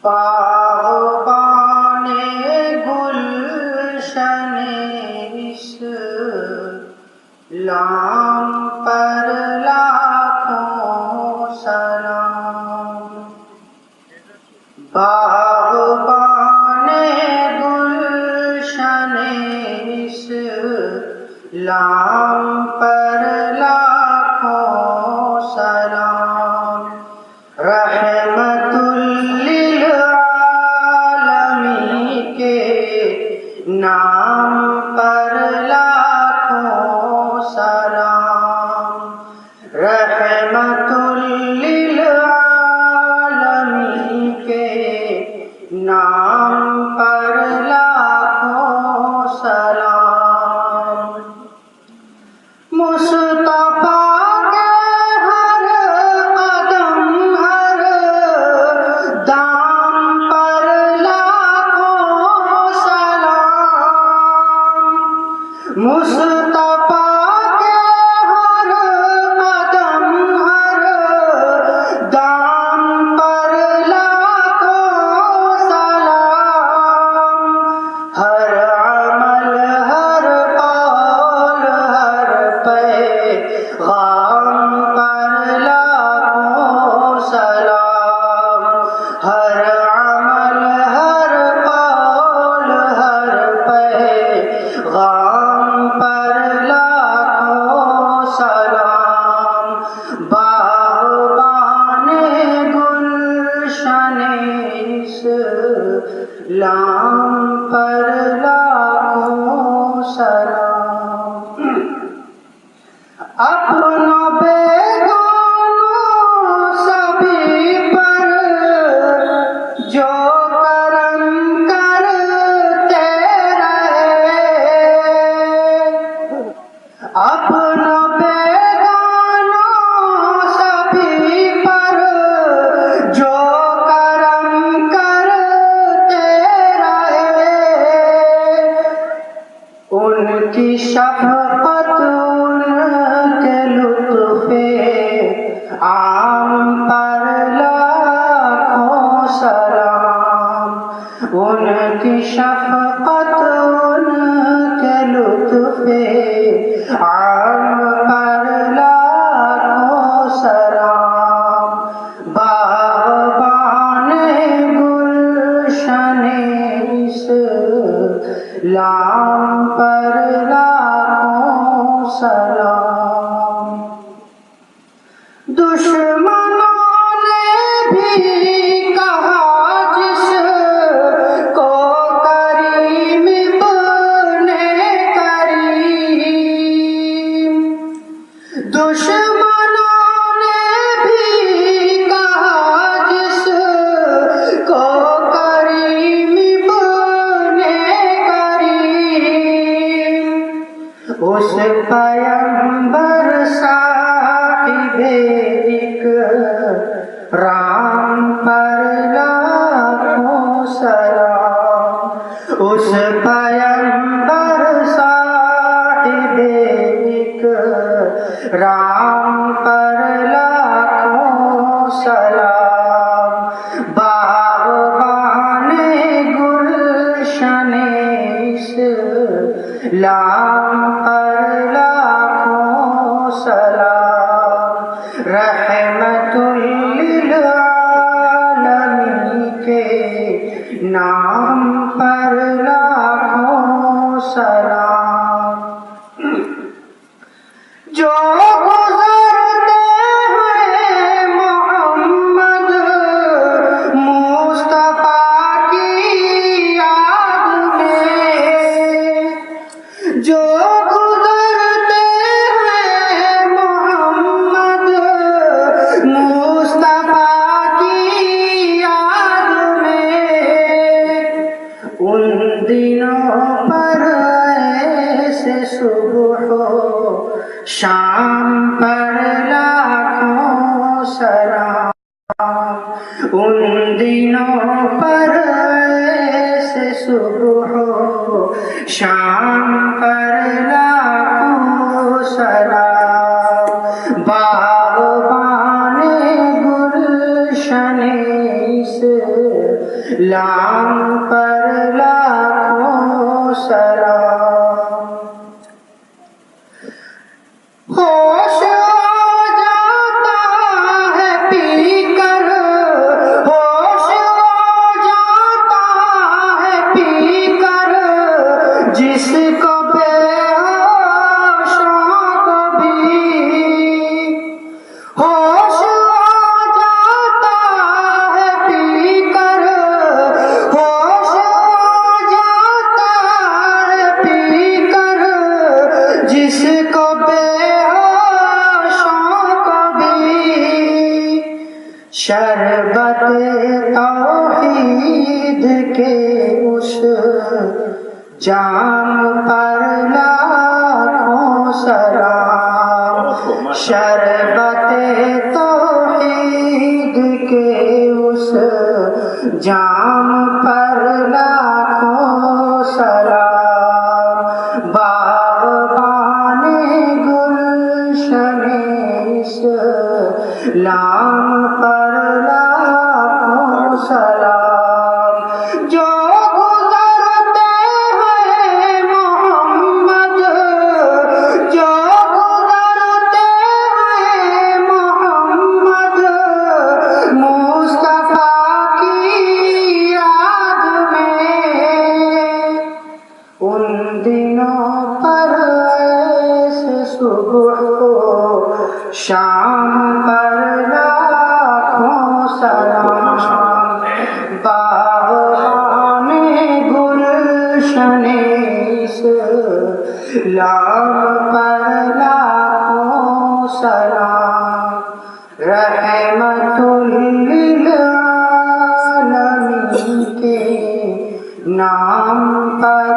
باغبان گلشن اسلام پر لاکھوں سلام۔ باغبان گلشن اسلام پر لاکھوں سلام۔ رحمت للعالمین کے نام پر لاکھوں سلام۔ رحمت للعالمین کے نام پر لاکھوں سلام۔ مصطفیٰ کے ہر قدم ہر دام پر لاکھوں سلام۔ مصطفیٰ کے ہر قدم ہر دام پر لاکھوں سلام۔ ہر عمل ہر قول ہر پیغام پر لاکھوں سلام۔ ہر عمل ہر قول ہر پیغام پر لاکھوں سلام۔ باغبان گلشن اسلام پر لاکھوں سلام۔ اپنوں بیگانوں سبھی پر جو کرم کرتے رہے۔ اپنوں بیگانوں سبھی پر جو کرم کرتے رہے۔ ان کی شفقت ان کے لطف عام پر لاکھوں سلام۔ ان کی شفقت ان کے لطف عام پر لاکھوں سلام۔ باغبان گلشن اسلام پر لاکھوں سلام۔ دشمنوں نے بھی کہا جس کو کریم ابن کریم۔ دشمنوں نے بھی کہا جس کو کریم ابن کریم۔ اس پیغمبر صاحب اکرام پر لاکھوں سلام۔ اس پیغمبر صاحب اکرام پر لاکھوں سلام۔ باغبان گلشن اسلام پر لاکھوں سلام۔ رحمت للعالمین کے نام پر لاکھوں سلام۔ جو گزرتے ہیں محمد مصطفیٰ کی یاد میں۔ جو گزرتے ہیں محمد مصطفیٰ کی یاد میں۔ ان دنوں پر ایسے صبح و شام پر لاکھوں سلام۔ ان دنوں پر ایسے صبح و شام پر لاکھوں سلام۔ باغبان گلشن لام پر لاکھوں سلام۔ ہوش آ جاتا ہے پی کر، ہوش آ جاتا ہے پی کر، جس کو بے ہوشوں کو بھی، ہوش آ جاتا ہے پی کر، ہوش آ جاتا ہے پی کر، جس کو بے شربت توحید کے اس جام پر لاکھوں سلام۔ شربت توحید کے اس جام پر لاکھوں سلام۔ باغبان گلشن اسلام پر لاکھوں سلام۔ جو گزرتے ہیں محمد، جو گزرتے ہیں محمد مصطفیٰ کی یاد میں، ان دنوں پر ایسے صبح کو شام پر لاکھوں سلام۔ باغبان گلشن اسلام پر لاکھوں سلام۔ رحمت للعالمین کے نام پر